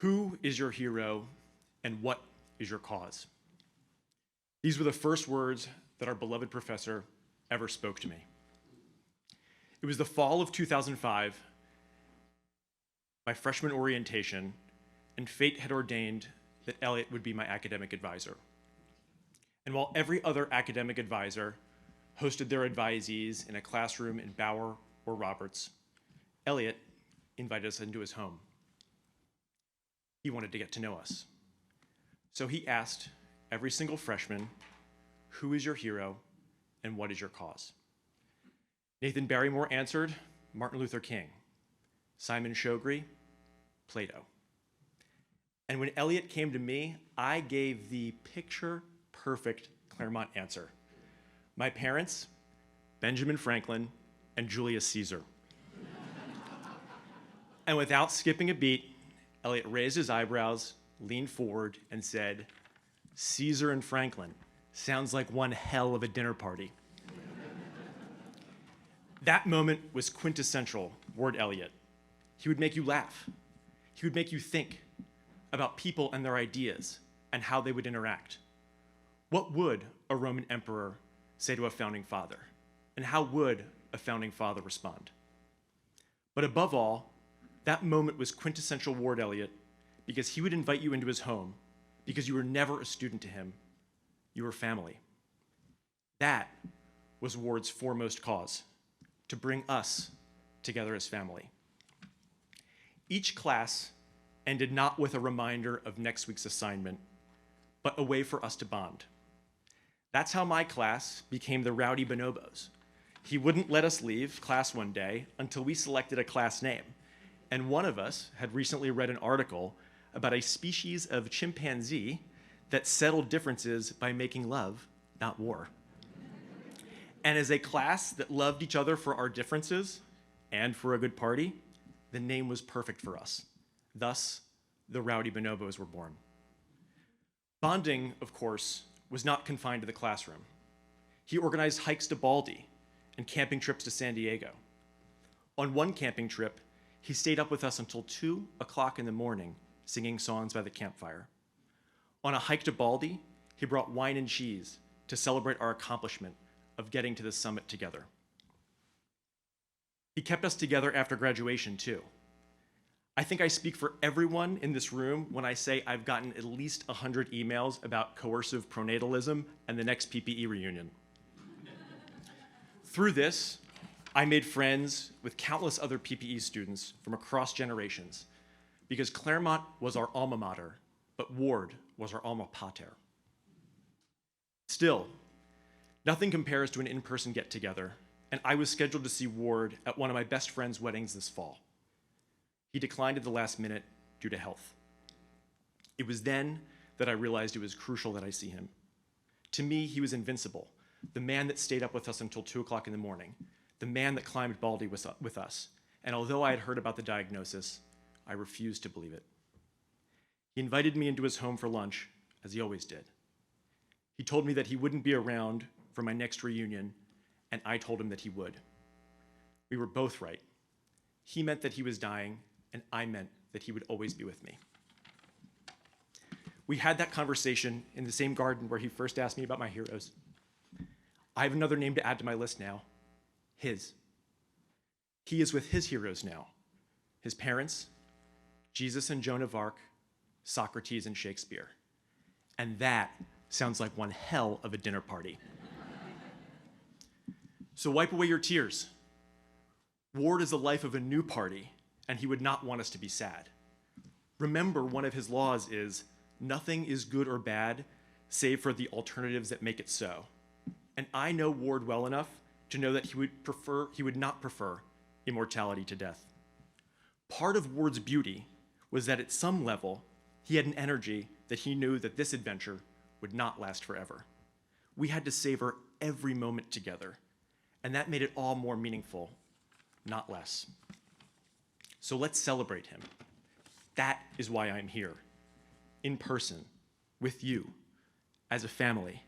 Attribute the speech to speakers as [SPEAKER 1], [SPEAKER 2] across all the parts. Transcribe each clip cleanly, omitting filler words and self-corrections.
[SPEAKER 1] Who is your hero and what is your cause? These were the first words that our beloved professor ever spoke to me. It was the fall of 2005, my freshman orientation, and fate had ordained that Elliott would be my academic advisor. And while every other academic advisor hosted their advisees in a classroom in Bauer or Roberts, Elliott invited us into his home. He wanted to get to know us. So he asked every single freshman, who is your hero and what is your cause? Nathan Barrymore answered, Martin Luther King. Simon Shogri, Plato. And when Elliott came to me, I gave the picture-perfect Claremont answer. My parents, Benjamin Franklin and Julius Caesar. And without skipping a beat, Elliott raised his eyebrows, leaned forward, and said, Caesar and Franklin, sounds like one hell of a dinner party. That moment was quintessential Ward Elliott. He would make you laugh. He would make you think about people and their ideas and how they would interact. What would a Roman emperor say to a founding father? And how would a founding father respond? But above all, that moment was quintessential Ward Elliott because he would invite you into his home because you were never a student to him. You were family. That was Ward's foremost cause, to bring us together as family. Each class ended not with a reminder of next week's assignment, but a way for us to bond. That's how my class became the Rowdy Bonobos. He wouldn't let us leave class one day until we selected a class name. And one of us had recently read an article about a species of chimpanzee that settled differences by making love, not war. And as a class that loved each other for our differences and for a good party, the name was perfect for us. Thus, the Rowdy Bonobos were born. Bonding, of course, was not confined to the classroom. He organized hikes to Baldy and camping trips to San Diego. On one camping trip, he stayed up with us until 2 o'clock in the morning, singing songs by the campfire. On a hike to Baldy, he brought wine and cheese to celebrate our accomplishment of getting to the summit together. He kept us together after graduation, too. I think I speak for everyone in this room when I say I've gotten at least 100 emails about coercive pronatalism and the next PPE reunion. Through this, I made friends with countless other PPE students from across generations because Claremont was our alma mater, but Ward was our alma pater. Still, nothing compares to an in-person get-together, and I was scheduled to see Ward at one of my best friend's weddings this fall. He declined at the last minute due to health. It was then that I realized it was crucial that I see him. To me, he was invincible, the man that stayed up with us until 2 o'clock in the morning, the man that climbed Baldy with us. And although I had heard about the diagnosis, I refused to believe it. He invited me into his home for lunch, as he always did. He told me that he wouldn't be around for my next reunion, and I told him that he would. We were both right. He meant that he was dying, and I meant that he would always be with me. We had that conversation in the same garden where he first asked me about my heroes. I have another name to add to my list now, his. He is with his heroes now, his parents, Jesus and Joan of Arc, Socrates and Shakespeare. And that sounds like one hell of a dinner party. So wipe away your tears. Ward is the life of a new party, and he would not want us to be sad. Remember, one of his laws is, nothing is good or bad, save for the alternatives that make it so. And I know Ward well enough to know that he would not prefer immortality to death. Part of Ward's beauty was that at some level, he had an energy that he knew that this adventure would not last forever. We had to savor every moment together, and that made it all more meaningful, not less. So let's celebrate him. That is why I'm here, in person, with you, as a family.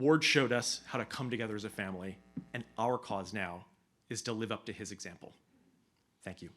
[SPEAKER 1] Ward showed us how to come together as a family, and our cause now is to live up to his example. Thank you.